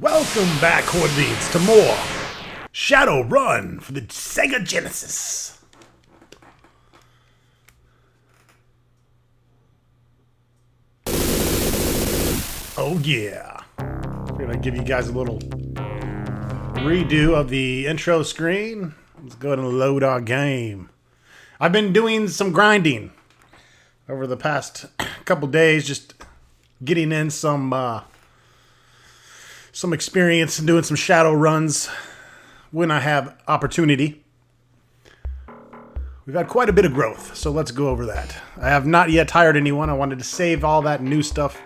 Welcome back, Horde, to more Shadowrun for the Sega Genesis. Oh yeah. We're gonna give you guys a little redo of the intro screen. Let's go ahead and load our game. I've been doing some grinding over the past couple days, just getting in some experience and doing some shadow runs when I have opportunity. We've had quite a bit of growth, so let's go over that. I have not yet hired anyone. I wanted to save all that new stuff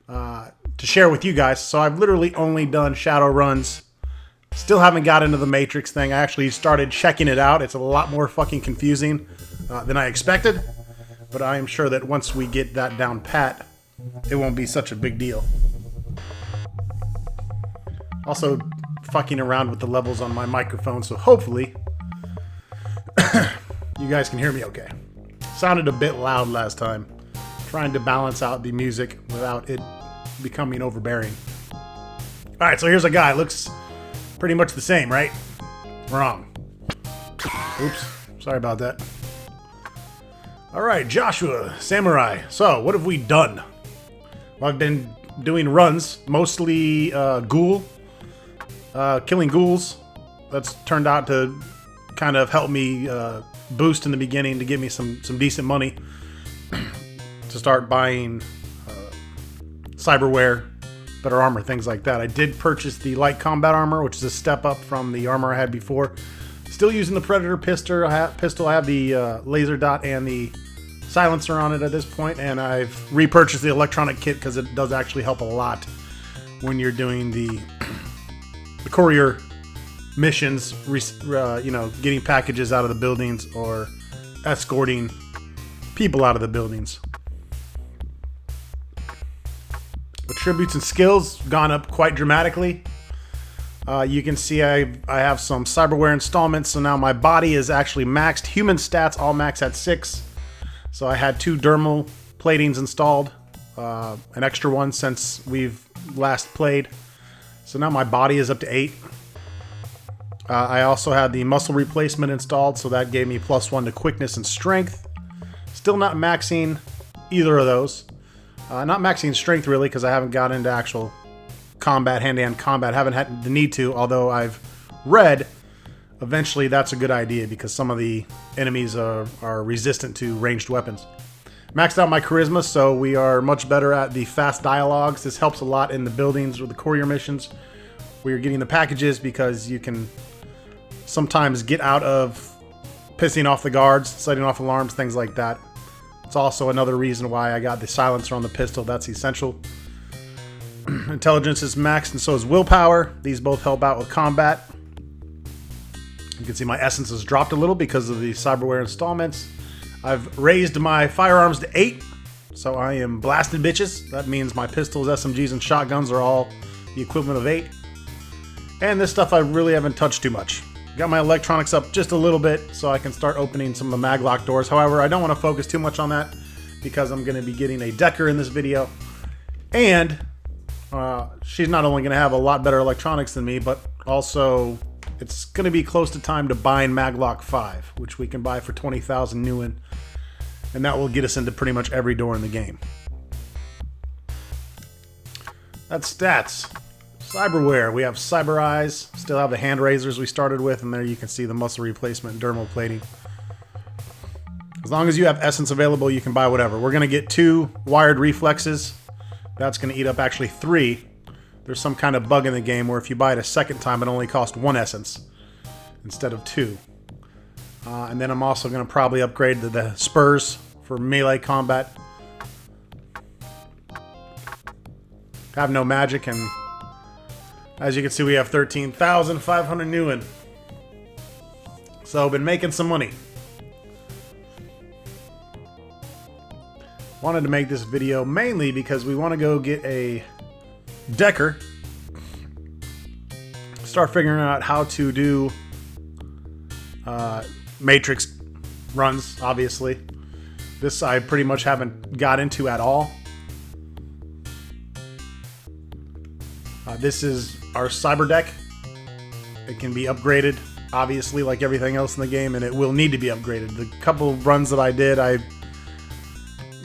to share with you guys, so I've literally only done shadow runs. Still haven't got into the Matrix thing. I actually started checking it out. It's a lot more fucking confusing than I expected, but I am sure that once we get that down pat, it won't be such a big deal. Also, fucking around with the levels on my microphone, so hopefully you guys can hear me okay. Sounded a bit loud last time. Trying to balance out the music without it becoming overbearing. Alright, so here's a guy. Looks pretty much the same, right? Wrong. Oops. Sorry about that. Alright, Joshua, Samurai. So, what have we done? Well, I've been doing runs, mostly killing ghouls. That's turned out to kind of help me boost in the beginning to give me some decent money to start buying cyberware, better armor, things like that. I did purchase the light combat armor, which is a step up from the armor I had before. Still using the Predator pistol. I have the laser dot and the silencer on it at this point, and I've repurchased the electronic kit because it does actually help a lot when you're doing the courier missions, getting packages out of the buildings or escorting people out of the buildings. Attributes and skills gone up quite dramatically. You can see I have some cyberware installments, so now my body is actually maxed. Human stats all max at 6. So I had 2 dermal platings installed, an extra one since we've last played. So now my body is up to 8. I also had the muscle replacement installed, so that gave me +1 to quickness and strength. Still not maxing either of those. Not maxing strength really, because I haven't got into actual combat, hand-to-hand combat. Haven't had the need to, although I've read eventually that's a good idea because some of the enemies are resistant to ranged weapons. Maxed out my charisma, so we are much better at the fast dialogues. This helps a lot in the buildings or the courier missions where you're getting the packages, because you can sometimes get out of pissing off the guards, setting off alarms, things like that. It's also another reason why I got the silencer on the pistol. That's essential. Intelligence is maxed, and so is willpower. These both help out with combat. You can see my essence has dropped a little because of the cyberware installments. I've raised my firearms to 8, so I am blasting bitches. That means my pistols, SMGs, and shotguns are all the equivalent of 8. And this stuff I really haven't touched too much. Got my electronics up just a little bit so I can start opening some of the maglock doors. However, I don't want to focus too much on that because I'm going to be getting a decker in this video. And she's not only going to have a lot better electronics than me, but also it's going to be close to time to buying maglock 5, which we can buy for 20,000 new in. And that will get us into pretty much every door in the game. That's stats. Cyberware, we have cyber eyes, still have the hand razors we started with, and there you can see the muscle replacement and dermal plating. As long as you have essence available, you can buy whatever. We're going to get 2 wired reflexes. That's going to eat up actually 3. There's some kind of bug in the game where if you buy it a second time, it only costs 1 essence instead of 2. And then I'm also going to probably upgrade to the spurs for melee combat. Have no magic, and as you can see, we have 13,500 new in. So, been making some money. Wanted to make this video mainly because we want to go get a decker. Start figuring out how to do Matrix runs, obviously. This I pretty much haven't got into at all. This is our cyber deck. It can be upgraded, obviously, like everything else in the game, and it will need to be upgraded. The couple runs that I did, I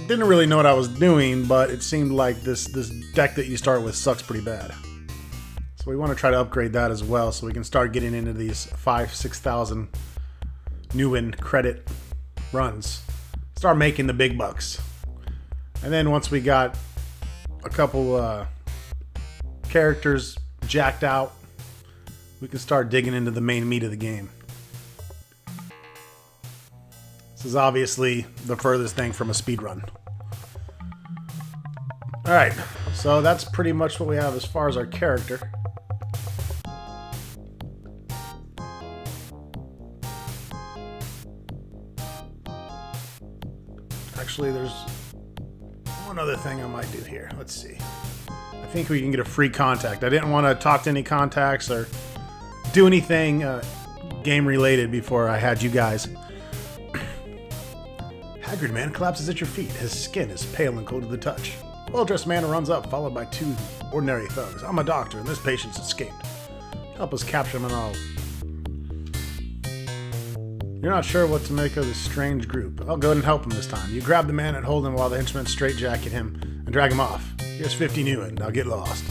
didn't really know what I was doing, but it seemed like this deck that you start with sucks pretty bad. So we want to try to upgrade that as well, so we can start getting into these 5,000-6,000 new in credit runs. Start making the big bucks. And then once we got a couple characters jacked out, we can start digging into the main meat of the game. This is obviously the furthest thing from a speedrun. Alright, so that's pretty much what we have as far as our character. Actually, there's one other thing I might do here. Let's see. I think we can get a free contact. I didn't want to talk to any contacts or do anything game related before I had you guys. Haggard man collapses at your feet. His skin is pale and cold to the touch. Well-dressed man runs up, followed by two ordinary thugs. I'm a doctor, and this patient's escaped. Help us capture him and all. You're not sure what to make of this strange group. I'll go ahead and help him this time. You grab the man and hold him while the henchmen straitjacket him and drag him off. Here's 50 new in. Now get lost.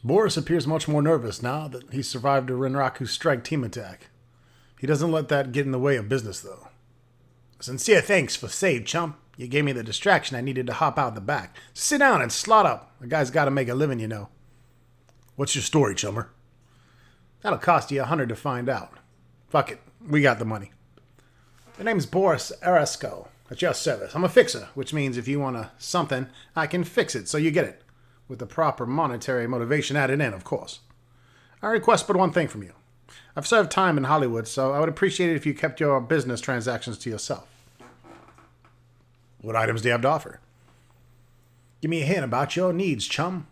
Boris appears much more nervous now that he survived a Renraku strike team attack. He doesn't let that get in the way of business, though. Sincere thanks for save, chum. You gave me the distraction I needed to hop out the back. Sit down and slot up. A guy's got to make a living, you know. What's your story, chummer? That'll cost you 100 to find out. Fuck it. We got the money. My name's Boris Arasko. At your service. I'm a fixer, which means if you want something, I can fix it so you get it. With the proper monetary motivation added in, of course. I request but one thing from you. I've served time in Hollywood, so I would appreciate it if you kept your business transactions to yourself. What items do you have to offer? Give me a hint about your needs, chum.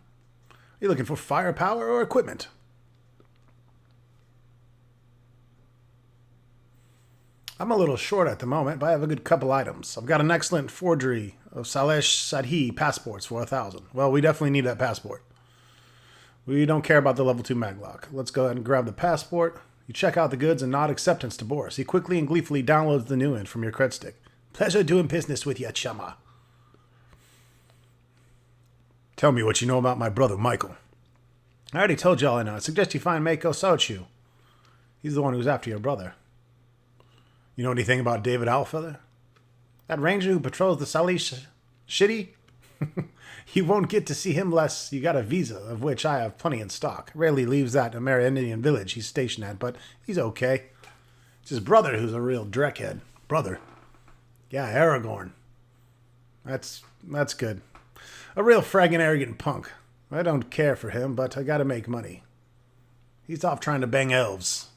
Are you looking for firepower or equipment? I'm a little short at the moment, but I have a good couple items. I've got an excellent forgery of Salesh Sadhi passports for 1,000. Well, we definitely need that passport. We don't care about the level 2 maglock. Let's go ahead and grab the passport. You check out the goods and nod acceptance to Boris. He quickly and gleefully downloads the new end from your cred stick. Pleasure doing business with you, chumma. Tell me what you know about my brother, Michael. I already told you all I know. I suggest you find Mako Sochu. He's the one who's after your brother. You know anything about David Owlfeather? That ranger who patrols the Salish Shitty? You won't get to see him unless you got a visa, of which I have plenty in stock. Rarely leaves that Amerindian village he's stationed at, but he's okay. It's his brother who's a real dreckhead. Brother? Yeah, Aragorn. That's good. A real fragging arrogant punk. I don't care for him, but I gotta make money. He's off trying to bang elves.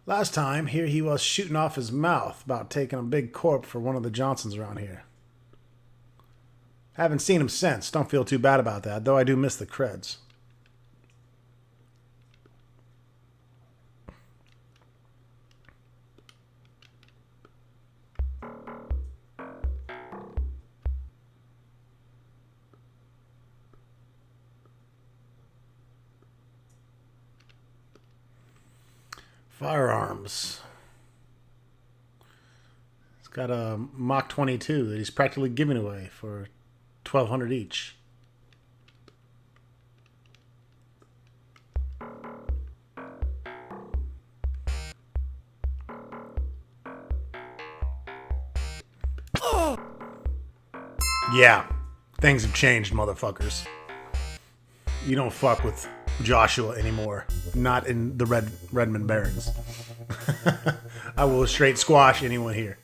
Last time, here he was shooting off his mouth about taking a big corp for one of the Johnsons around here. Haven't seen him since. Don't feel too bad about that, though I do miss the creds. Firearms. He's got a Mach 22 that he's practically giving away for 1,200 each. Yeah, things have changed, motherfuckers. You don't fuck with Joshua anymore. Not in the Redmond Barrens. I will straight squash anyone here.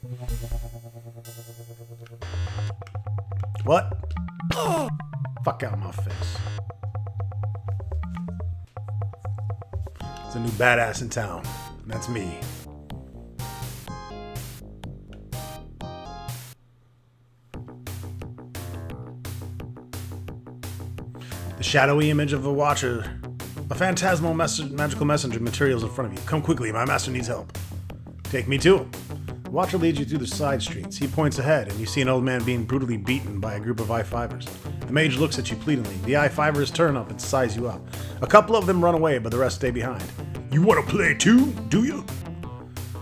What? Fuck out of my face. There's a new badass in town. And that's me. The shadowy image of a watcher. A phantasmal magical messenger materials in front of you. Come quickly, my master needs help. Take me to him. Watcher leads you through the side streets. He points ahead, and you see an old man being brutally beaten by a group of I-5ers. The mage looks at you pleadingly. The I-5ers turn up and size you up. A couple of them run away, but the rest stay behind. You want to play too, do you?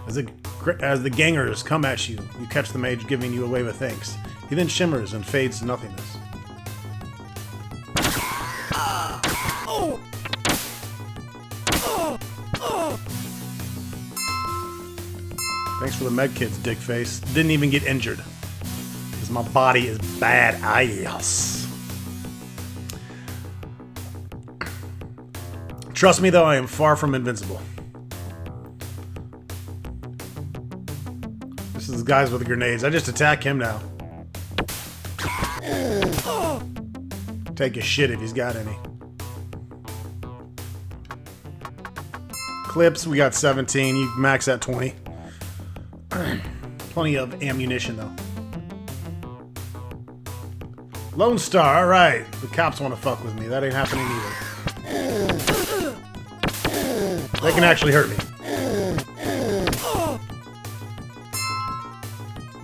As the gangers come at you, you catch the mage giving you a wave of thanks. He then shimmers and fades to nothingness. Thanks for the med kits, dickface. Didn't even get injured. Because my body is badass. Trust me though, I am far from invincible. This is the guys with the grenades. I just attack him now. Take a shit if he's got any. Clips, we got 17. You max at 20. Plenty of ammunition though. Lone Star, alright. The cops want to fuck with me. That ain't happening either. They can actually hurt me.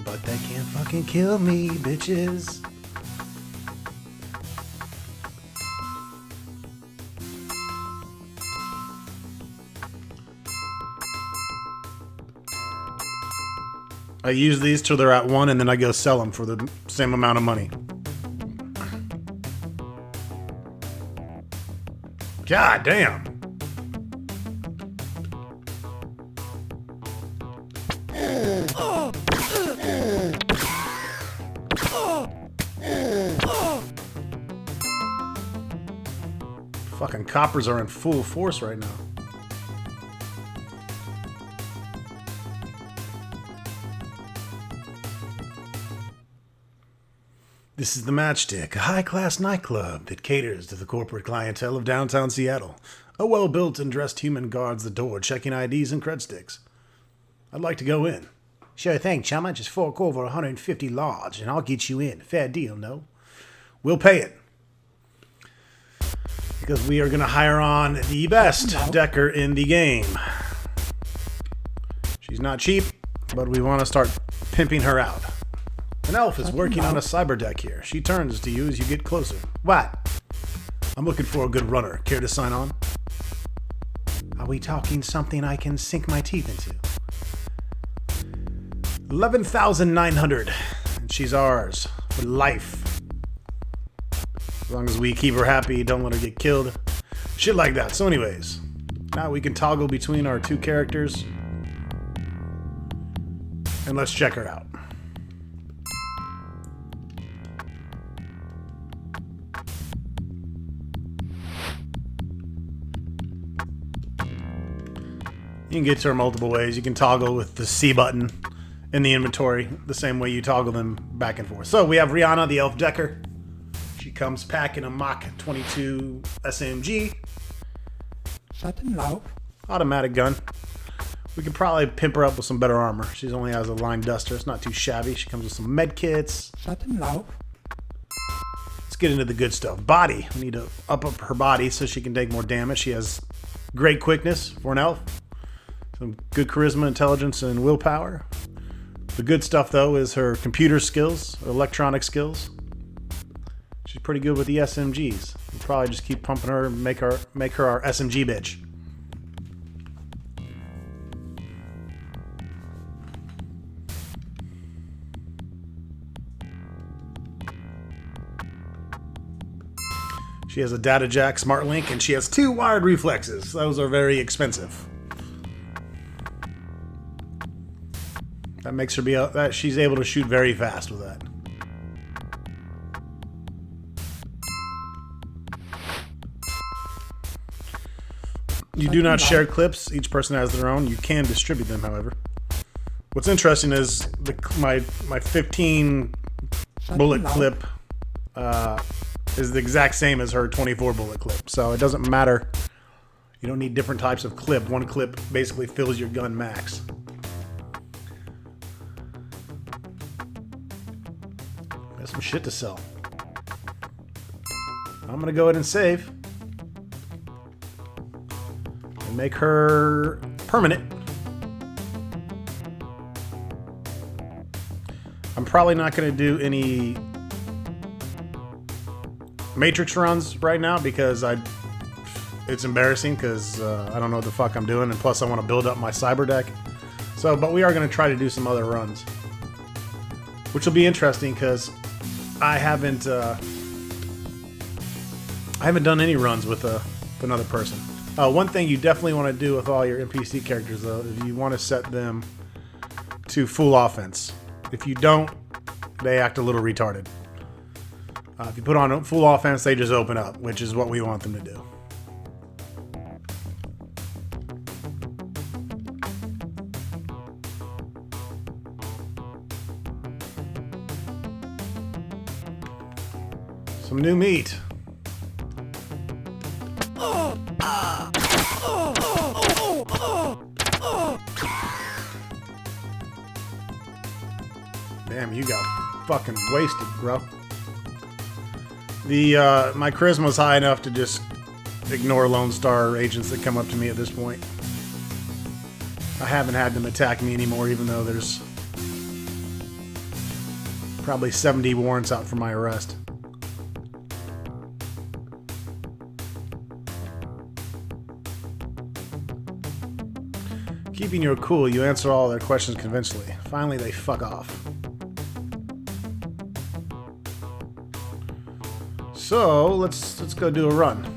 But they can't fucking kill me, bitches. I use these till they're at 1 and then I go sell them for the same amount of money. God damn. Fucking coppers are in full force right now. This is the Matchstick, a high-class nightclub that caters to the corporate clientele of downtown Seattle. A well-built and dressed human guards the door, checking IDs and cred sticks. I'd like to go in. Sure thing, chumma. Just fork over 150 large, and I'll get you in. Fair deal, no? We'll pay it. Because we are going to hire on the best decker in the game. She's not cheap, but we want to start pimping her out. An elf is working on a cyber deck here. She turns to you as you get closer. What? I'm looking for a good runner. Care to sign on? Are we talking something I can sink my teeth into? 11,900. And she's ours. For life. As long as we keep her happy, don't let her get killed. Shit like that. So anyways, now we can toggle between our two characters. And let's check her out. You can get to her multiple ways. You can toggle with the C button in the inventory, the same way you toggle them back and forth. So we have Rihanna, the elf decker. She comes packing a Mach 22 SMG. Automatic gun. We could probably pimp her up with some better armor. She only has a line duster. It's not too shabby. She comes with some med kits. Let's get into the good stuff. Body. We need to up her body so she can take more damage. She has great quickness for an elf. Some good charisma, intelligence, and willpower. The good stuff, though, is her computer skills, electronic skills. She's pretty good with the SMGs. We'll probably just keep pumping her and make her our SMG bitch. She has a data jack, smart link, and she has 2 wired reflexes. Those are very expensive. That makes her that she's able to shoot very fast with that. You do not share clips. Each person has their own. You can distribute them, however. What's interesting is my 15 bullet clip is the exact same as her 24 bullet clip. So it doesn't matter. You don't need different types of clip. One clip basically fills your gun max. Got some shit to sell. I'm gonna go ahead and save. And make her permanent. probably not going to do any Matrix runs right now because it's embarrassing because I don't know what the fuck I'm doing, and plus I want to build up my cyber deck. So, but we are going to try to do some other runs, which will be interesting because I haven't done any runs with another person. One thing you definitely want to do with all your NPC characters, though, is you want to set them to full offense. If you don't, they act a little retarded. If you put on full offense, they just open up, which is what we want them to do. Some new meat. Damn, you got fucking wasted, bro. My charisma's high enough to just ignore Lone Star agents that come up to me at this point. I haven't had them attack me anymore, even though there's probably 70 warrants out for my arrest. Keeping your cool, you answer all their questions convincingly. Finally, they fuck off. So, let's go do a run.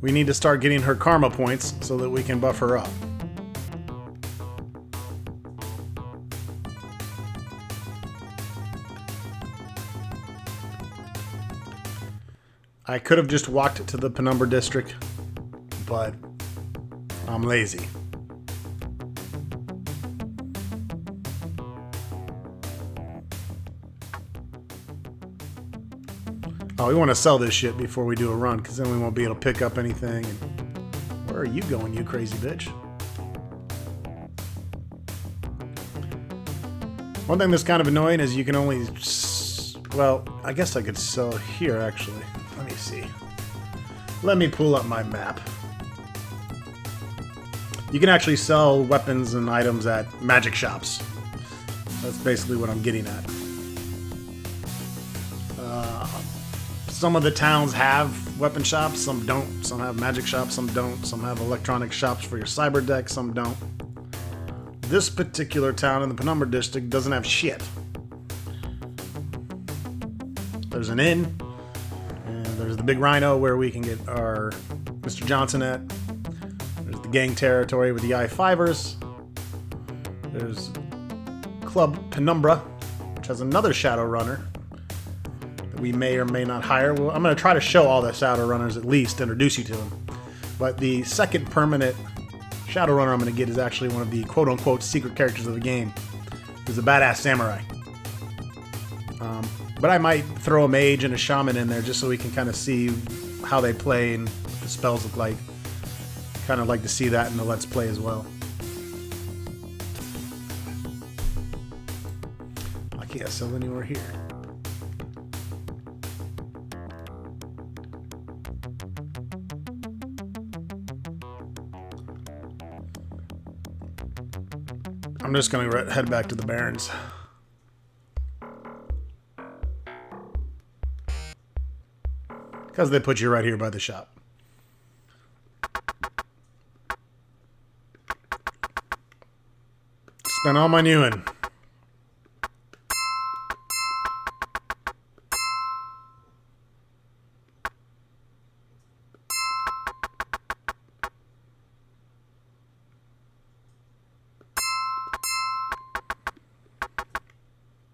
We need to start getting her karma points so that we can buff her up. I could have just walked to the Penumbra District, but I'm lazy. Oh, we want to sell this shit before we do a run, because then we won't be able to pick up anything. And where are you going, you crazy bitch? One thing that's kind of annoying is you can only... Well, I guess I could sell here, actually. Let me see. Let me pull up my map. You can actually sell weapons and items at magic shops. That's basically what I'm getting at. Some of the towns have weapon shops, some don't. Some have magic shops, some don't. Some have electronic shops for your cyber deck, some don't. This particular town in the Penumbra District doesn't have shit. There's an inn, and there's the Big Rhino where we can get our Mr. Johnson at. There's the gang territory with the I-5ers. There's Club Penumbra, which has another Shadowrunner that we may or may not hire. Well, I'm going to try to show all the Shadowrunners at least, introduce you to them. But the second permanent Shadowrunner I'm going to get is actually one of the quote-unquote secret characters of the game. He's a badass samurai. But I might throw a mage and a shaman in there just so we can kind of see how they play and what the spells look like. Kind of like to see that in the Let's Play as well. I can't sell anywhere here. I'm just going to head back to the Barrens. Because they put you right here by the shop. Spent all my newin'.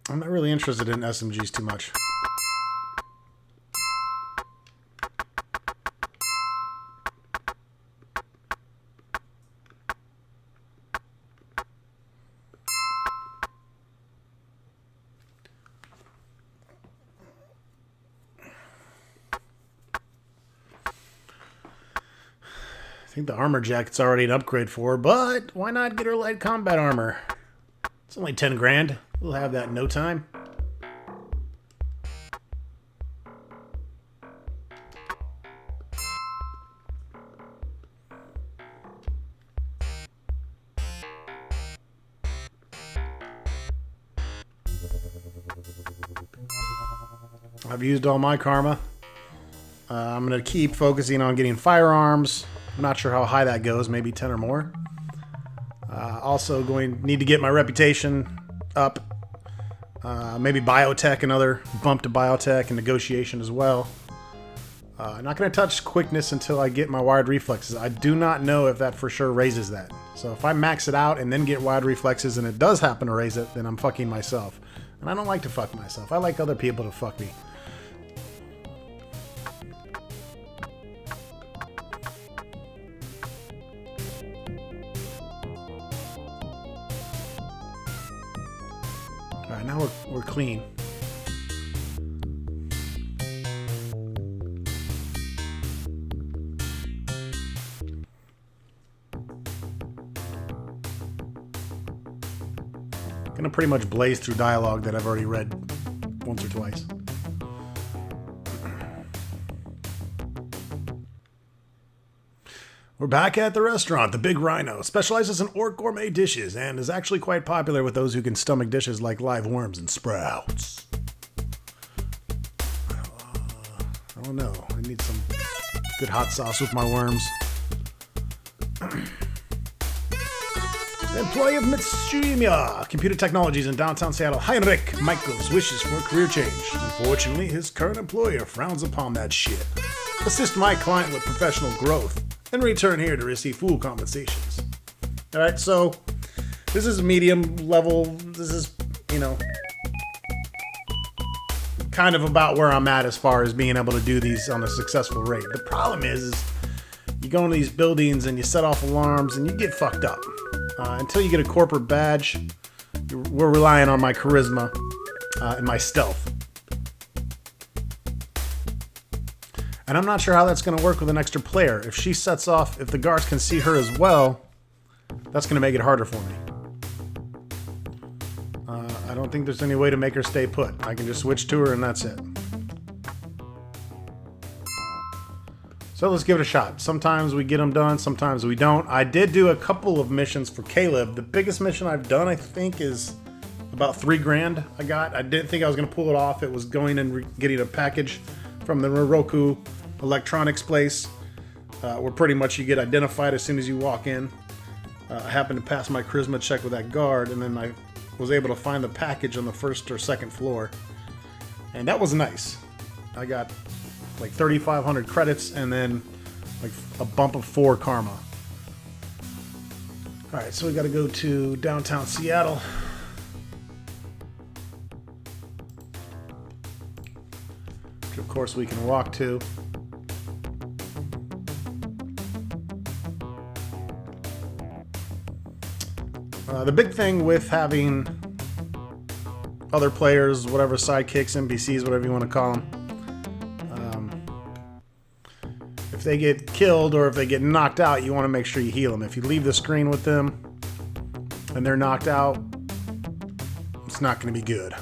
I'm not really interested in SMGs too much. I think the armor jacket's already an upgrade for her, but why not get her light combat armor? It's only 10 grand. We'll have that in no time. I've used all my karma. I'm going to keep focusing on getting firearms. I'm not sure how high that goes, maybe 10 or more. Also need to get my reputation up. Maybe biotech, another bump to biotech and negotiation as well. I'm not going to touch quickness until I get my wired reflexes. I do not know if that for sure raises that. So if I max it out and then get wired reflexes and it does happen to raise it, then I'm fucking myself. And I don't like to fuck myself. I like other people to fuck me. Alright, now we're clean. Gonna pretty much blaze through dialogue that I've already read once or twice. We're back at the restaurant. The Big Rhino specializes in orc gourmet dishes and is actually quite popular with those who can stomach dishes like live worms and sprouts. I don't know. I need some good hot sauce with my worms. Employee of Mitsushima Computer Technologies in downtown Seattle, Heinrich Michaels wishes for a career change. Unfortunately, his current employer frowns upon that shit. Assist my client with professional growth and return here to receive full compensations. Alright, so this is medium level. This is, kind of about where I'm at as far as being able to do these on a successful rate. The problem is you go into these buildings and you set off alarms and you get fucked up. Until you get a corporate badge, we're relying on my charisma and my stealth. And I'm not sure how that's going to work with an extra player. If she sets off, if the guards can see her as well, that's going to make it harder for me. I don't think there's any way to make her stay put. I can just switch to her and that's it. So let's give it a shot. Sometimes we get them done, sometimes we don't. I did do a couple of missions for Caleb. The biggest mission I've done, I think, is about $3,000 I got. I didn't think I was going to pull it off. It was going and getting a package from the Roku electronics place, where pretty much you get identified as soon as you walk in. I happened to pass my charisma check with that guard, and then I was able to find the package on the first or second floor. And that was nice. I got like 3,500 credits and then like a bump of 4 karma. Alright, so we gotta go to downtown Seattle. Which of course we can walk to. The big thing with having other players, whatever, sidekicks, NPCs, whatever you want to call them, if they get killed or if they get knocked out, you want to make sure you heal them. If you leave the screen with them and they're knocked out, it's not going to be good.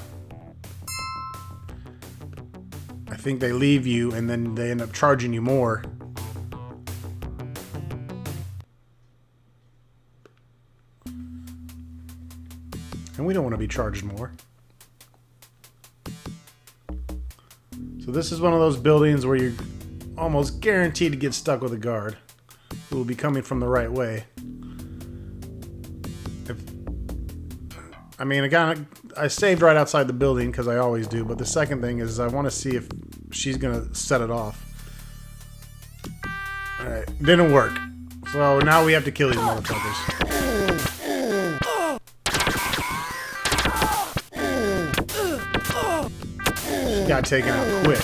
I think they leave you and then they end up charging you more. And we don't want to be charged more. So this is one of those buildings where you're almost guaranteed to get stuck with a guard who will be coming from the right way. I saved right outside the building because I always do, but the second thing is I want to see if she's going to set it off. Alright, didn't work. So now we have to kill these motherfuckers. She got taken out quick.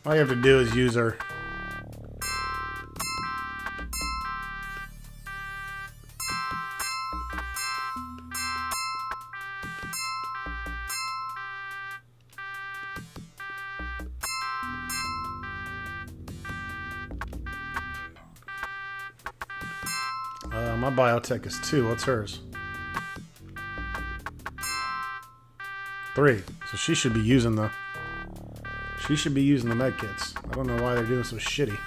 All you have to do is use her. My biotech is 2. What's hers? 3. So she should be using the med kits. I don't know why they're doing so shitty.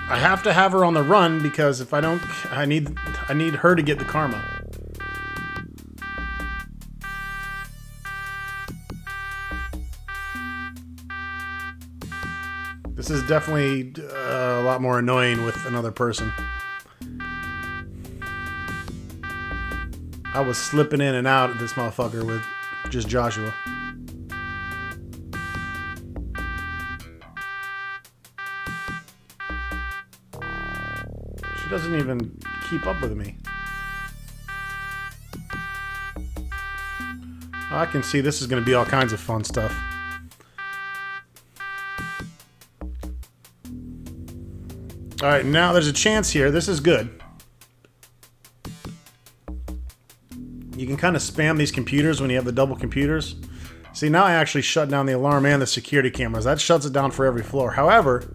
I have to have her on the run because if I don't, I need her to get the karma. This is definitely a lot more annoying with another person. I was slipping in and out of this motherfucker with just Joshua. She doesn't even keep up with me. I can see this is going to be all kinds of fun stuff. Alright, now there's a chance here. This is good. You can kind of spam these computers when you have the double computers. See, now I actually shut down the alarm and the security cameras. That shuts it down for every floor. However,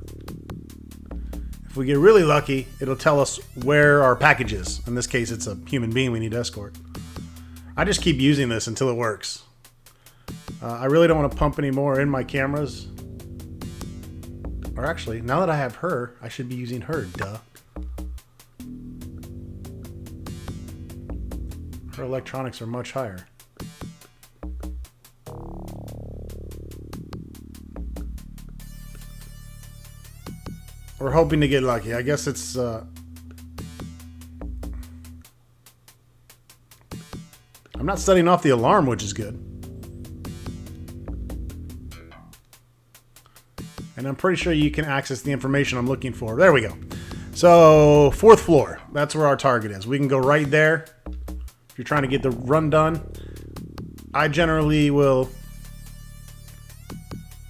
if we get really lucky, it'll tell us where our package is. In this case, it's a human being we need to escort. I just keep using this until it works. I really don't want to pump any more in my cameras. Or actually, now that I have her, I should be using her, duh. Her electronics are much higher. We're hoping to get lucky. I guess it's... I'm not setting off the alarm, which is good. And I'm pretty sure you can access the information I'm looking for. There we go. So, 4th floor. That's where our target is. We can go right there. If you're trying to get the run done. I generally will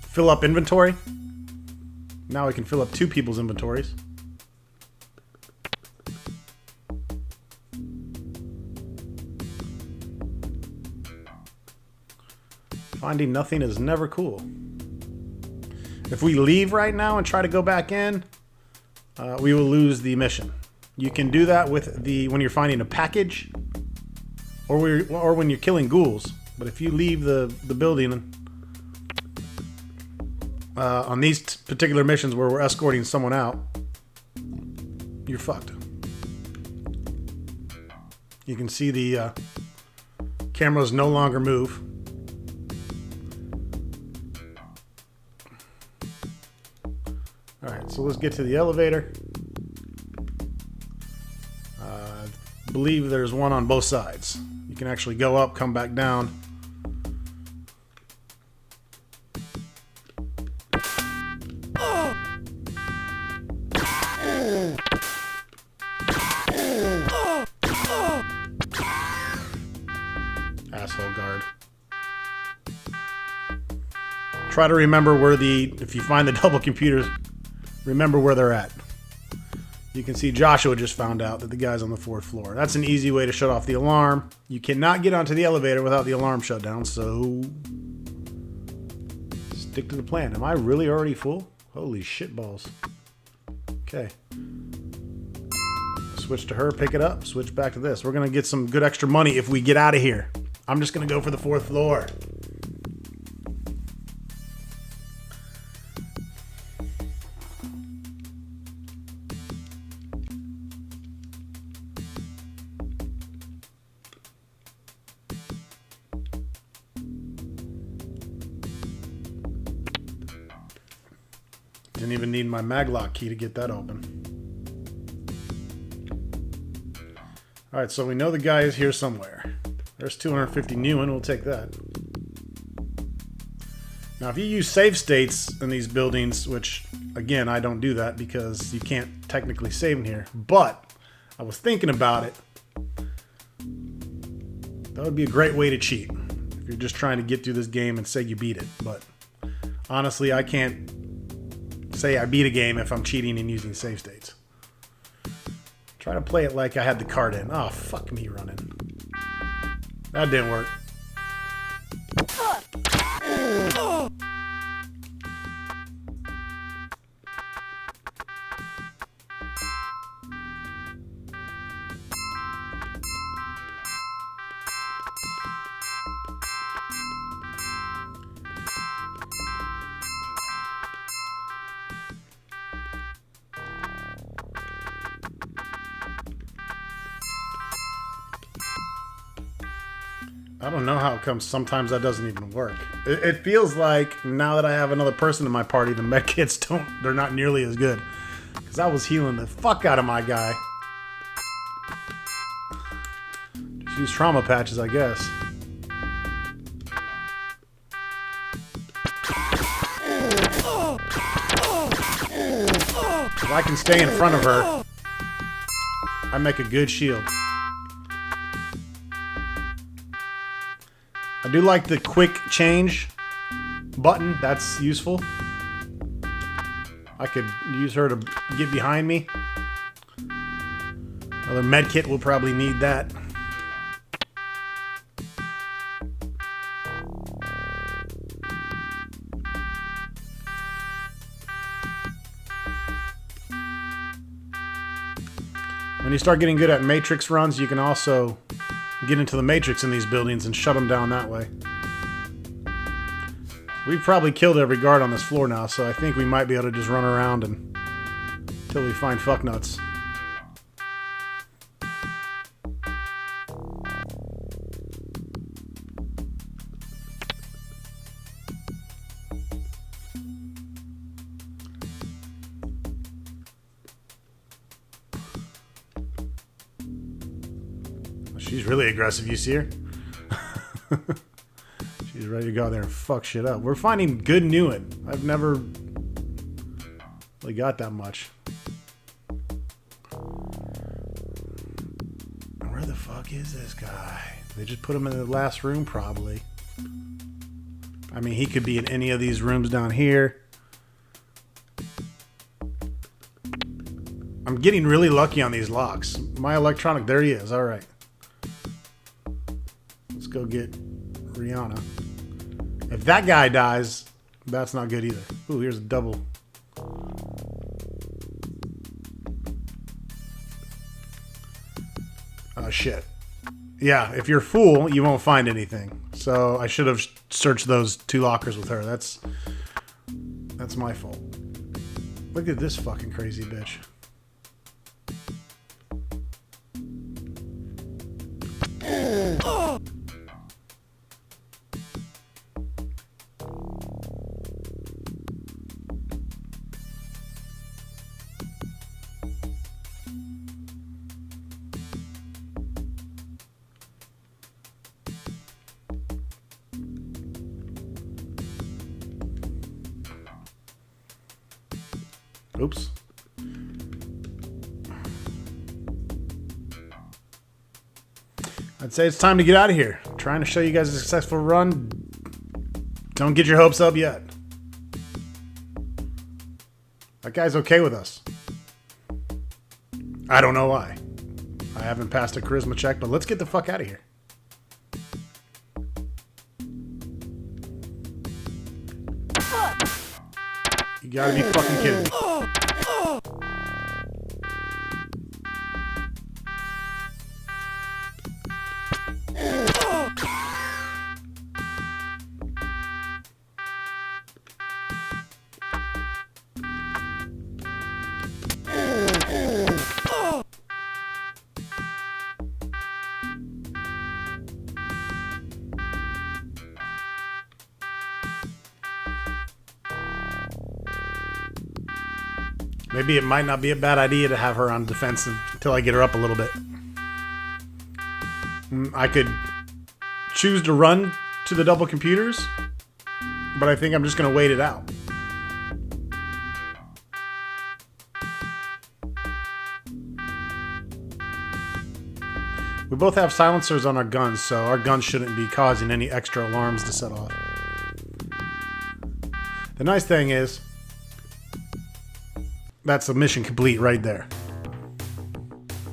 fill up inventory. Now we can fill up 2 people's inventories. Finding nothing is never cool. If we leave right now and try to go back in, we will lose the mission. You can do that with when you're finding a package, or when you're killing ghouls. But if you leave the building on these particular missions where we're escorting someone out, you're fucked. You can see the cameras no longer move. Alright, so let's get to the elevator. I believe there's one on both sides. You can actually go up, come back down. Asshole guard. Try to remember where if you find the double computers, remember where they're at. You can see Joshua just found out that the guy's on the 4th floor. That's an easy way to shut off the alarm. You cannot get onto the elevator without the alarm shut down, so stick to the plan. Am I really already full? Holy shitballs. Okay. Switch to her, pick it up, switch back to this. We're going to get some good extra money if we get out of here. I'm just going to go for the 4th floor. Didn't even need my maglock key to get that open. Alright, so we know the guy is here somewhere. There's 250 new, and we'll take that. Now, if you use save states in these buildings, which, again, I don't do that because you can't technically save in here, but I was thinking about it. That would be a great way to cheat if you're just trying to get through this game and say you beat it. But honestly, I can't say I beat a game if I'm cheating and using save states. Try to play it like I had the card in. Oh, fuck me running. That didn't work. I don't know how it comes. Sometimes that doesn't even work. It feels like now that I have another person in my party, the med kits they're not nearly as good. Because I was healing the fuck out of my guy. Just use trauma patches, I guess. If I can stay in front of her, I make a good shield. I do like the quick change button. That's useful. I could use her to get behind me. Another med kit will probably need that. When you start getting good at matrix runs, you can also get into the matrix in these buildings and shut them down that way. We've probably killed every guard on this floor now, so I think we might be able to just run around until we find fucknuts. She's really aggressive, you see her? She's ready to go out there and fuck shit up. We're finding good Newen. I've never really got that much. Where the fuck is this guy? They just put him in the last room, probably. I mean, he could be in any of these rooms down here. I'm getting really lucky on these locks. My electronic, there he is, alright. Let's go get Rihanna. If that guy dies, that's not good either. Ooh, here's a double. Oh, shit. Yeah, if you're a fool, you won't find anything. So I should have searched those two lockers with her. That's my fault. Look at this fucking crazy bitch. Oops. I'd say it's time to get out of here. I'm trying to show you guys a successful run. Don't get your hopes up yet. That guy's okay with us. I don't know why. I haven't passed a charisma check, but let's get the fuck out of here. You gotta be fucking kidding me. Maybe it might not be a bad idea to have her on defensive until I get her up a little bit. I could choose to run to the double computers, but I think I'm just going to wait it out. We both have silencers on our guns, so our guns shouldn't be causing any extra alarms to set off. The nice thing is, that's the mission complete right there.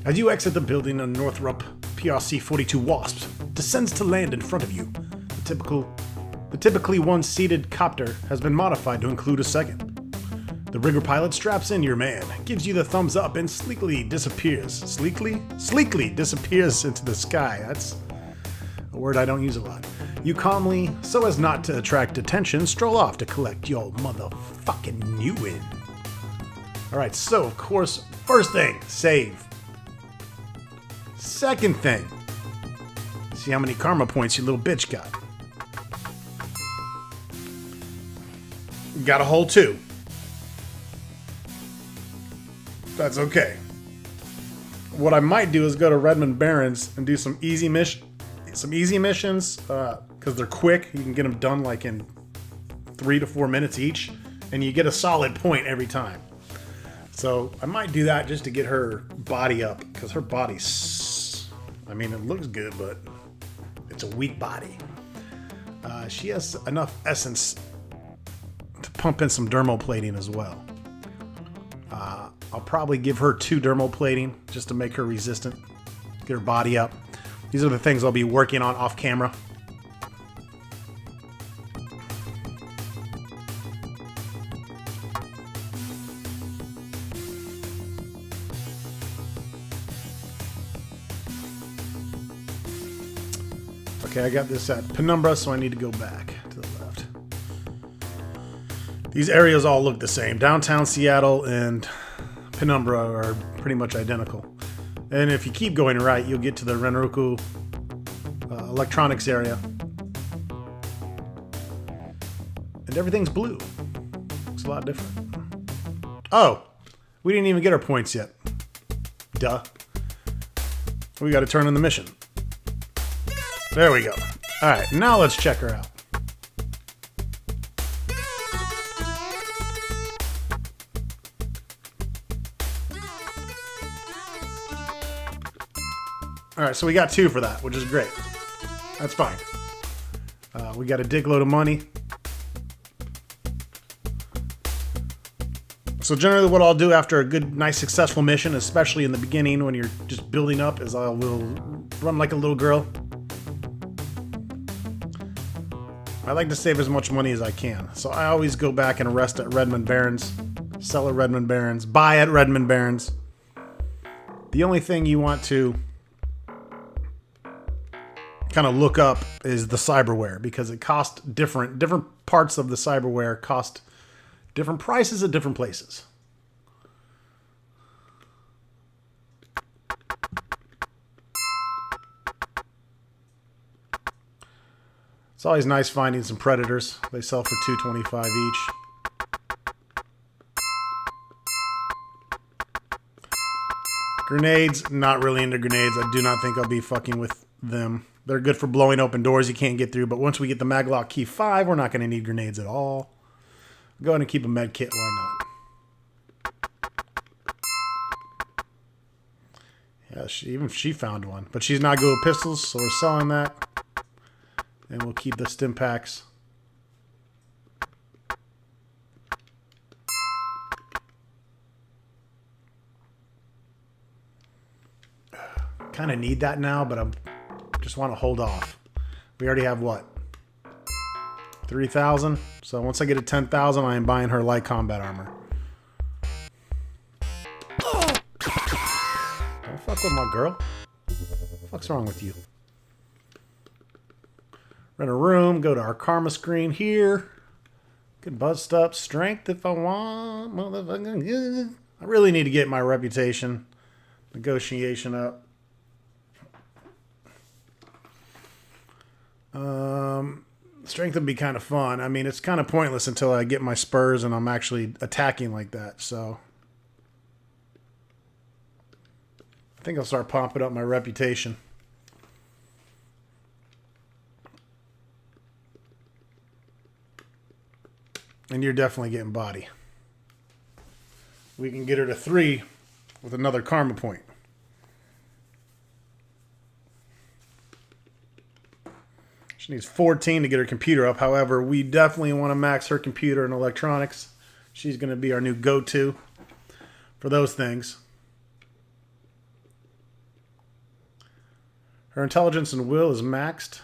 As you exit the building, a Northrop PRC-42 Wasp descends to land in front of you. The typically one-seated copter has been modified to include a second. The rigger pilot straps in your man, gives you the thumbs up, and sleekly disappears. Sleekly disappears into the sky. That's a word I don't use a lot. You calmly, so as not to attract attention, stroll off to collect your motherfucking Newen. Alright, so, of course, first thing, save. Second thing, See how many karma points your little bitch got. Got a hole too. That's okay. What I might do is go to Redmond Barrens and do some easy missions, because they're quick. You can get them done like in 3 to 4 minutes each, and you get a solid point every time. So I might do that just to get her body up, because her body's, I mean, it looks good, but it's a weak body. She has enough essence to pump in some dermal plating as well. I'll probably give her 2 dermal plating just to make her resistant, get her body up. These are the things I'll be working on off camera. Okay, I got this at Penumbra, so I need to go back to the left. These areas all look the same. Downtown Seattle and Penumbra are pretty much identical. And if you keep going right, you'll get to the Renroku electronics area. And everything's blue. It's a lot different. Oh, we didn't even get our points yet. Duh. We got to turn in the mission. There we go. All right, now let's check her out. All right, so we got 2 for that, which is great. That's fine. We got a dickload of money. So generally what I'll do after a good, nice, successful mission, especially in the beginning when you're just building up, is I will run like a little girl. I like to save as much money as I can. So I always go back and rest at Redmond Barrens, sell at Redmond Barrens, buy at Redmond Barrens. The only thing you want to kind of look up is the cyberware, because it costs different parts of the cyberware cost different prices at different places. It's always nice finding some predators. They sell for $2.25 each. Grenades, not really into grenades. I do not think I'll be fucking with them. They're good for blowing open doors you can't get through, but once we get the Maglock Key 5, we're not going to need grenades at all. Go ahead and keep a med kit, why not? Yeah, even she found one. But she's not good with pistols, so we're selling that. And we'll keep the stim packs. Kind of need that now, but I just want to hold off. We already have what? 3,000? So once I get to 10,000, I am buying her light combat armor. Don't fuck with my girl. What the fuck's wrong with you? Rent a room, go to our karma screen here. Get buzzed up, strength if I want. Motherfucking, I really need to get my reputation, negotiation up. Strength would be kind of fun. I mean, it's kind of pointless until I get my spurs and I'm actually attacking like that. So I think I'll start pumping up my reputation. And you're definitely getting body. We can get her to 3 with another karma point. She needs 14 to get her computer up. However, we definitely want to max her computer and electronics. She's going to be our new go-to for those things. Her intelligence and will is maxed.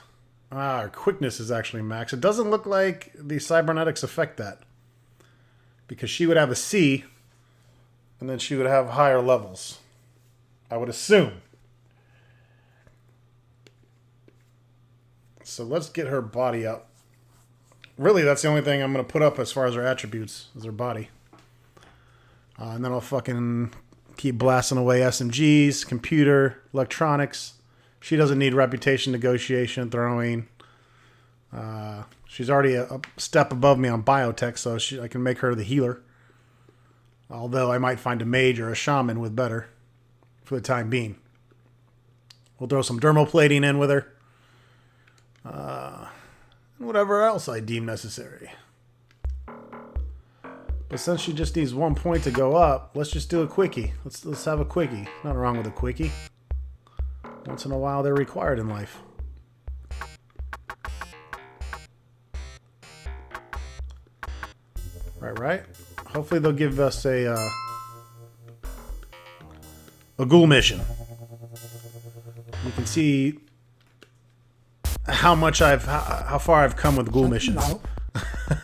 Her quickness is actually maxed. It doesn't look like the cybernetics affect that, because she would have a C, and then she would have higher levels, I would assume. So let's get her body up. Really, that's the only thing I'm going to put up as far as her attributes, is her body. And then I'll fucking keep blasting away SMGs, computer, electronics. She doesn't need reputation, negotiation, throwing. She's already a step above me on biotech, so I can make her the healer. Although I might find a mage or a shaman with better for the time being. We'll throw some dermoplating in with her. And whatever else I deem necessary. But since she just needs 1 point to go up, let's just do a quickie. Let's have a quickie. Nothing wrong with a quickie. Once in a while, they're required in life. Right. Hopefully they'll give us a ghoul mission. You can see how far I've come with ghoul missions.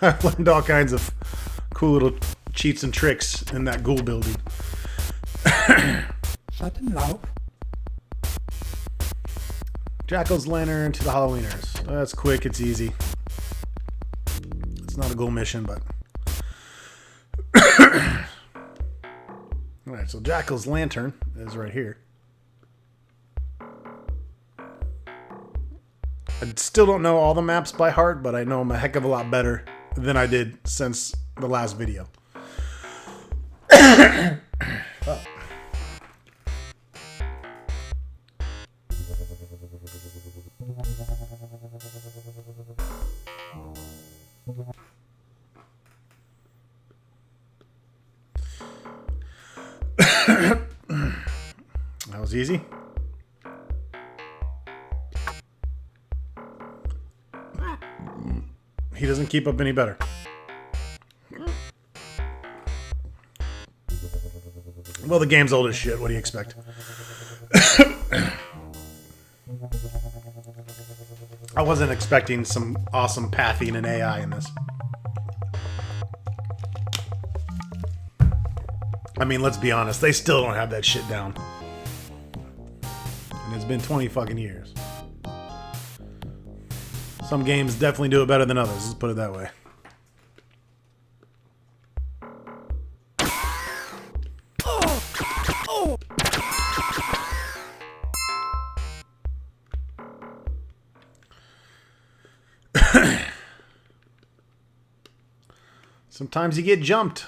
I've learned all kinds of cool little cheats and tricks in that ghoul building. Jackal's Lantern to the Halloweeners. That's quick, it's easy. It's not a ghoul mission, but... Alright, so Jackal's Lantern is right here. I still don't know all the maps by heart, but I know them a heck of a lot better than I did since the last video. Oh. That was easy. He doesn't keep up any better. Well, the game's old as shit. What do you expect? I wasn't expecting some awesome pathing and AI in this. I mean, let's be honest. They still don't have that shit down. And it's been 20 fucking years. Some games definitely do it better than others. Let's put it that way. Sometimes you get jumped.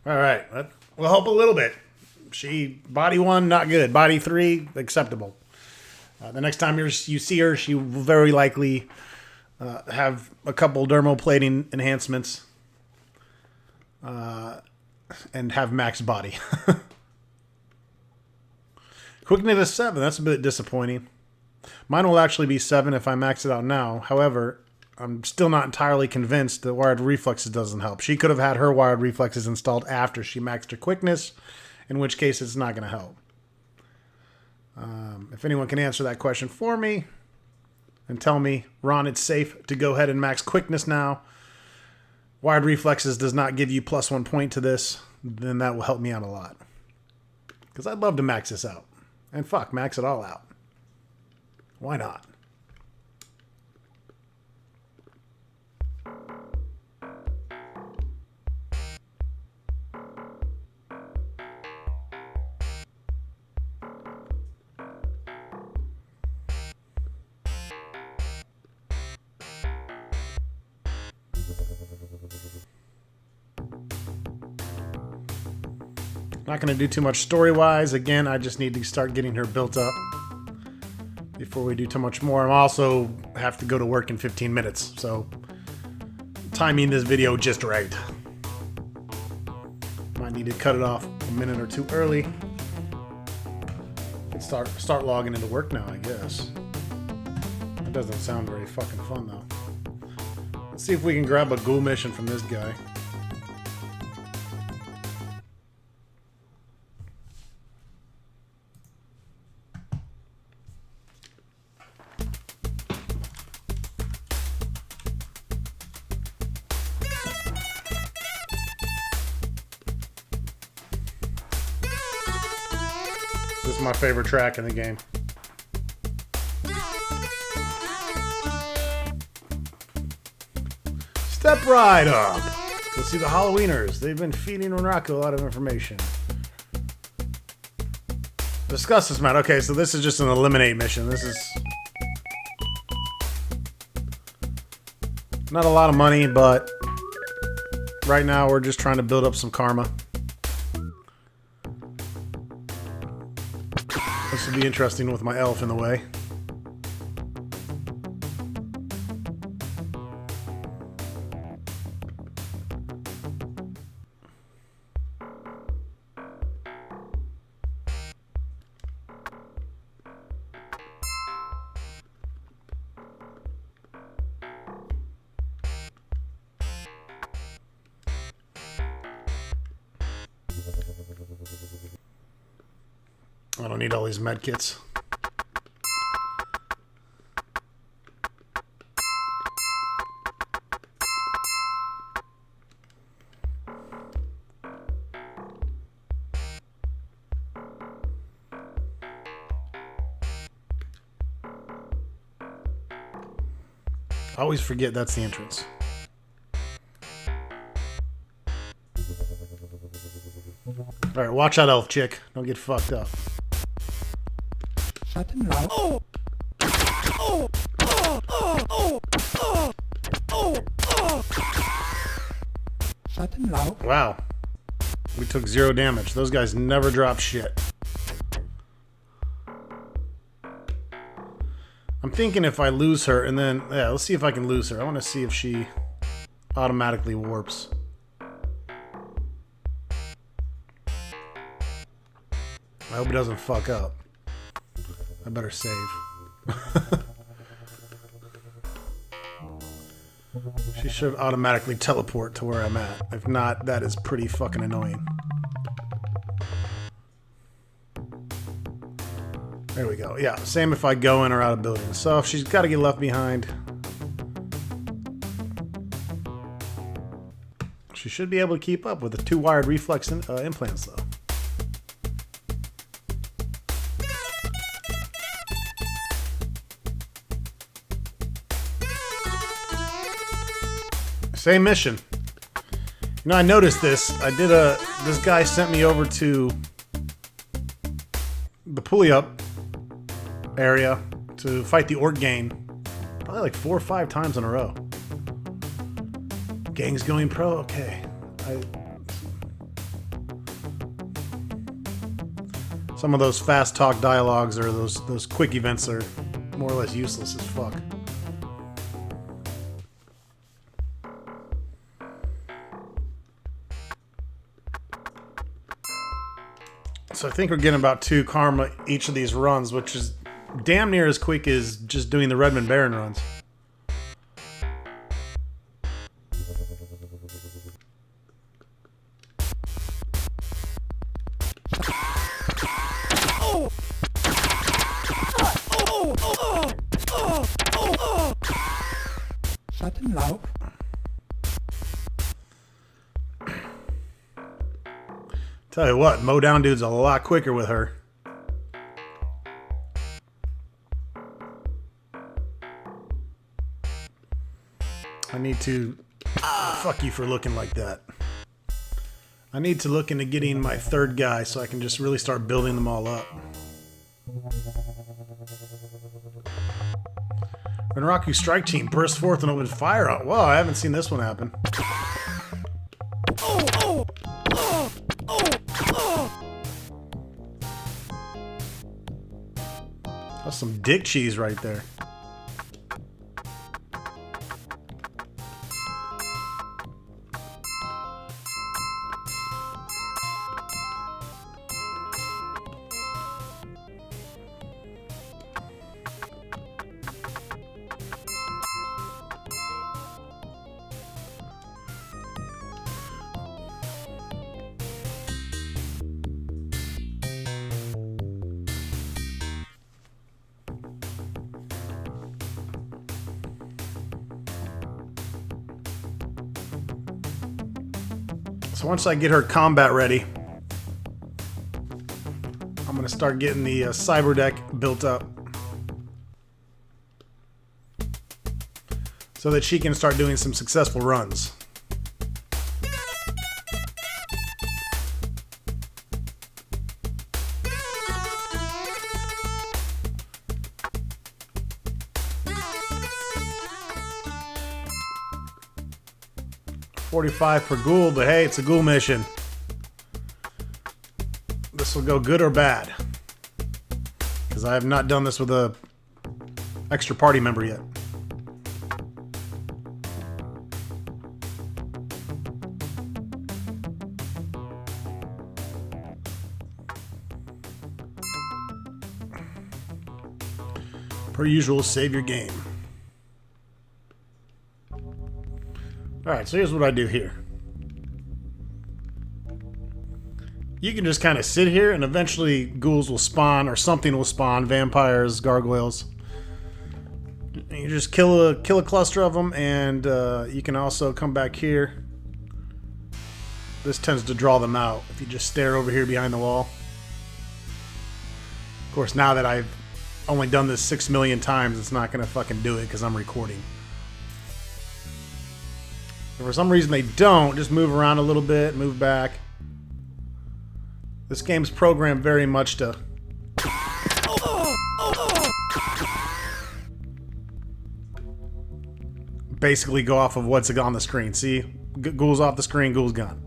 All right, that will help a little bit. Body 1, not good. Body 3, acceptable. The next time you see her, she will very likely have a couple dermoplating enhancements and have max body. Quickness is 7. That's a bit disappointing. Mine will actually be 7 if I max it out now. However, I'm still not entirely convinced that wired reflexes doesn't help. She could have had her wired reflexes installed after she maxed her quickness, in which case it's not going to help. If anyone can answer that question for me and tell me, Ron, it's safe to go ahead and max quickness now. Wired reflexes does not give you +1 point to this, then that will help me out a lot. Because I'd love to max this out. And fuck, max it all out. Why not? Not going to do too much story-wise. Again, I just need to start getting her built up before we do too much more. I also have to go to work in 15 minutes, so timing this video just right. Might need to cut it off a minute or two early. And start logging into work now, I guess. That doesn't sound very fucking fun, though. Let's see if we can grab a ghoul mission from this guy. This is my favorite track in the game. Step right up. So see the Halloweeners. They've been feeding Renraku a lot of information. Discuss this, man. Okay, so this is just an eliminate mission. This is not a lot of money, but right now we're just trying to build up some karma. This will be interesting with my elf in the way. I don't need all these med kits. I always forget that's the entrance. Alright, watch out, elf chick. Don't get fucked up. Wow. We took 0 damage. Those guys never drop shit. I'm thinking if I lose her and then... Yeah, let's see if I can lose her. I want to see if she automatically warps. I hope it doesn't fuck up. I better save. She should automatically teleport to where I'm at. If not, that is pretty fucking annoying. There we go. Yeah, same if I go in or out of buildings. So if she's got to get left behind, she should be able to keep up with the 2 wired reflex implants, though. Same mission. You know, I noticed this. This guy sent me over to the pulley up area to fight the orc gang probably like 4 or 5 times in a row. Gang's going pro? Okay. Some of those fast talk dialogues or those quick events are more or less useless as fuck. So I think we're getting about 2 karma each of these runs, which is damn near as quick as just doing the Redmond Baron runs. Tell you what, mow down dude's a lot quicker with her. I need to... Fuck you for looking like that. I need to look into getting my 3rd guy so I can just really start building them all up. Renraku strike team burst forth and opened fire out. Whoa, I haven't seen this one happen. That's some dick cheese right there. So once I get her combat ready, I'm going to start getting the cyber deck built up so that she can start doing some successful runs. 45 per ghoul, but hey, it's a ghoul mission. This will go good or bad, because I have not done this with a extra party member yet. Per usual, save your game. Alright, so here's what I do here. You can just kind of sit here and eventually ghouls will spawn or something will spawn. Vampires, gargoyles. You just kill a cluster of them, and you can also come back here. This tends to draw them out if you just stare over here behind the wall. Of course, now that I've only done this 6 million times, it's not going to fucking do it because I'm recording. If for some reason they don't, just move around a little bit, move back. This game's programmed very much to basically go off of what's on the screen. See? Ghoul's off the screen, ghoul's gone.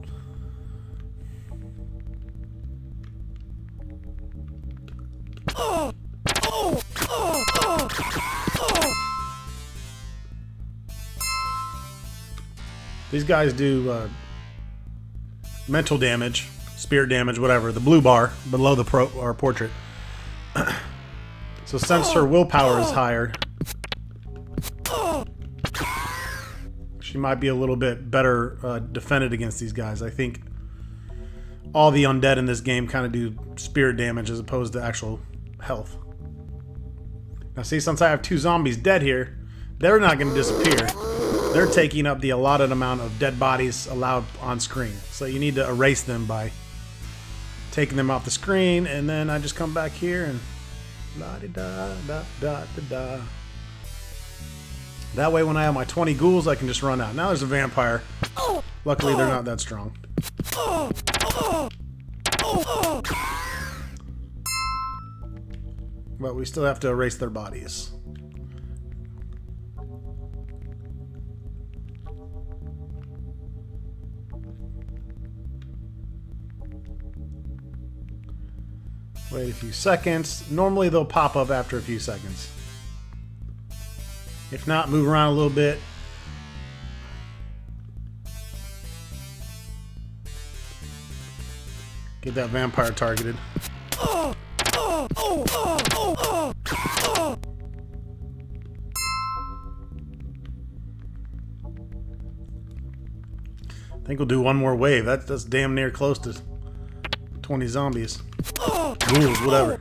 These guys do mental damage, spirit damage, whatever. The blue bar below the portrait. So since her willpower is higher, she might be a little bit better defended against these guys. I think all the undead in this game kind of do spirit damage as opposed to actual health. Now see, since I have 2 zombies dead here, they're not going to disappear. They're taking up the allotted amount of dead bodies allowed on screen. So you need to erase them by taking them off the screen, and then I just come back here and la-di-da-da-da-da-da. That way when I have my 20 ghouls, I can just run out. Now there's a vampire. Luckily they're not that strong. But we still have to erase their bodies. Wait a few seconds. Normally they'll pop up after a few seconds. If not, move around a little bit. Get that vampire targeted. I think we'll do one more wave. That's damn near close to 20 zombies. Ghouls, whatever.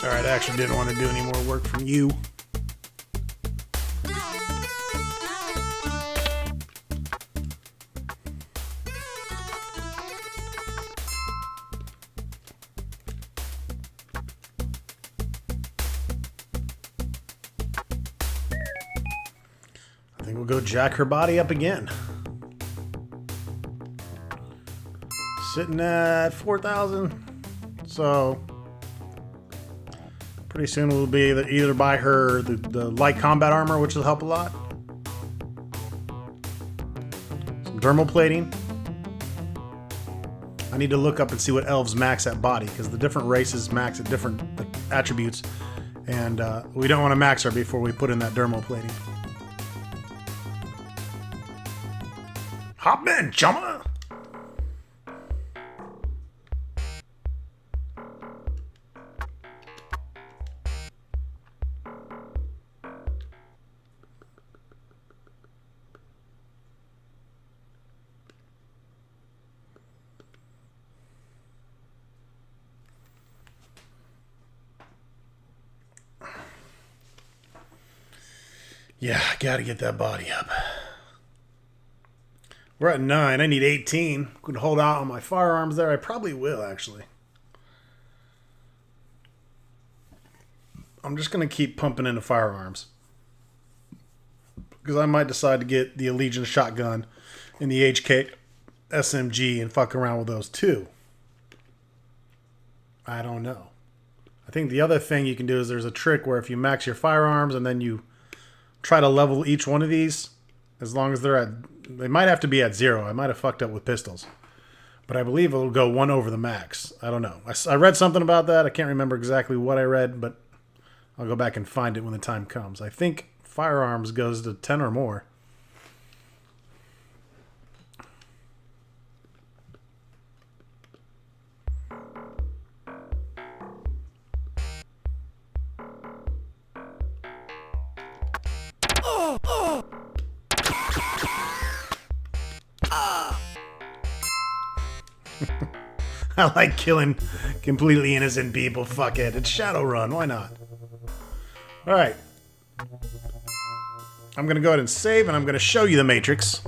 Alright, I actually didn't want to do any more work from you. I think we'll go jack her body up again. Sitting at 4,000. So pretty soon we'll be either buy her the light combat armor, which will help a lot. Some dermal plating. I need to look up and see what elves max at body, because the different races max at different attributes. And we don't want to max her before we put in that dermal plating. Hop in, chumma! Yeah, I gotta get that body up. We're at 9. I need 18. Could hold out on my firearms there. I probably will, actually. I'm just going to keep pumping into firearms. Because I might decide to get the Allegiance shotgun and the HK SMG and fuck around with those too. I don't know. I think the other thing you can do is there's a trick where if you max your firearms and then you try to level each one of these, as long as they're at... They might have to be at 0. I might have fucked up with pistols. But I believe it'll go 1 over the max. I don't know. I read something about that. I can't remember exactly what I read, but I'll go back and find it when the time comes. I think firearms goes to 10 or more. I like killing completely innocent people. Fuck it. It's Shadowrun. Why not? Alright. I'm going to go ahead and save, and I'm going to show you the Matrix.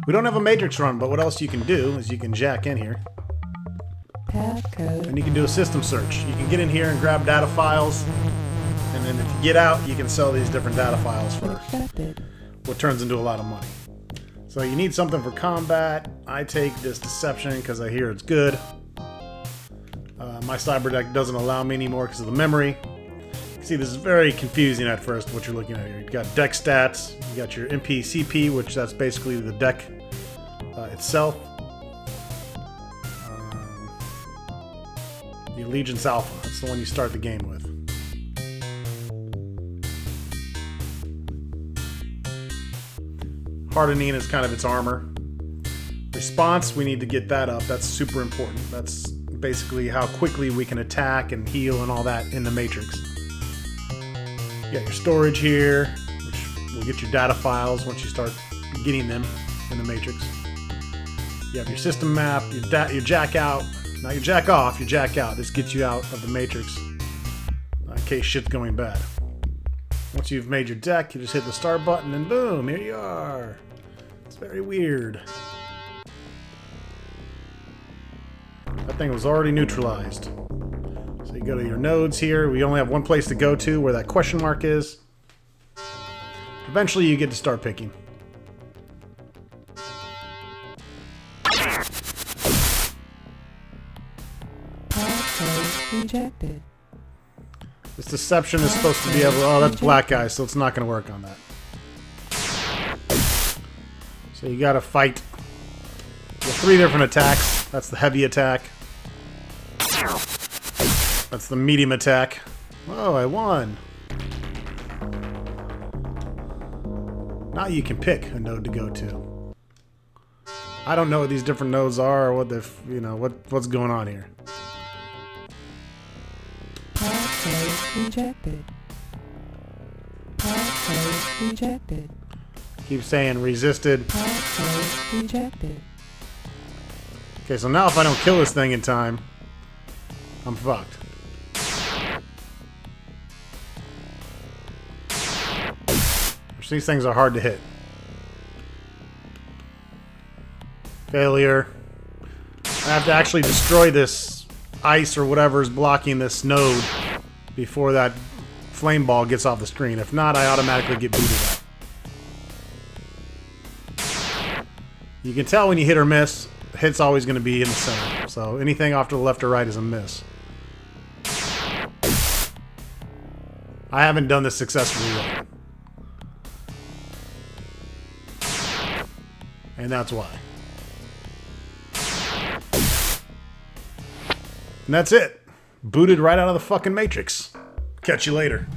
We don't have a Matrix run, but what else you can do is you can jack in here. And you can do a system search. You can get in here and grab data files. And then if you get out, you can sell these different data files for what turns into a lot of money. So you need something for combat. I take this deception because I hear it's good. My cyber deck doesn't allow me anymore because of the memory. See, this is very confusing at first, what you're looking at here. You've got deck stats, you got your MPCP, which that's basically the deck itself. The Allegiance Alpha, that's the one you start the game with. Hardening is kind of its armor. Response, we need to get that up. That's super important. That's basically how quickly we can attack and heal and all that in the Matrix. You got your storage here, which will get your data files once you start getting them in the Matrix. You have your system map, your jack out. Not your jack off, your jack out. This gets you out of the Matrix in case shit's going bad. Once you've made your deck, you just hit the start button and boom, here you are. It's very weird. That thing was already neutralized. So you go to your nodes here. We only have one place to go to where that question mark is. Eventually you get to start picking. Rejected. This deception is supposed to be able... Oh, that's black guy, so it's not going to work on that. So you got to fight. You have 3 different attacks. That's the heavy attack. That's the medium attack. Oh, I won. Now you can pick a node to go to. I don't know what these different nodes are or what the... You know, what's going on here. Rejected. Rejected. Keep saying resisted. Rejected. Okay, so now if I don't kill this thing in time, I'm fucked. These things are hard to hit. Failure. I have to actually destroy this ice or whatever is blocking this node before that flame ball gets off the screen. If not, I automatically get booted out. You can tell when you hit or miss. Hit's always going to be in the center. So anything off to the left or right is a miss. I haven't done this successfully yet. And that's why. And that's it. Booted right out of the fucking Matrix. Catch you later.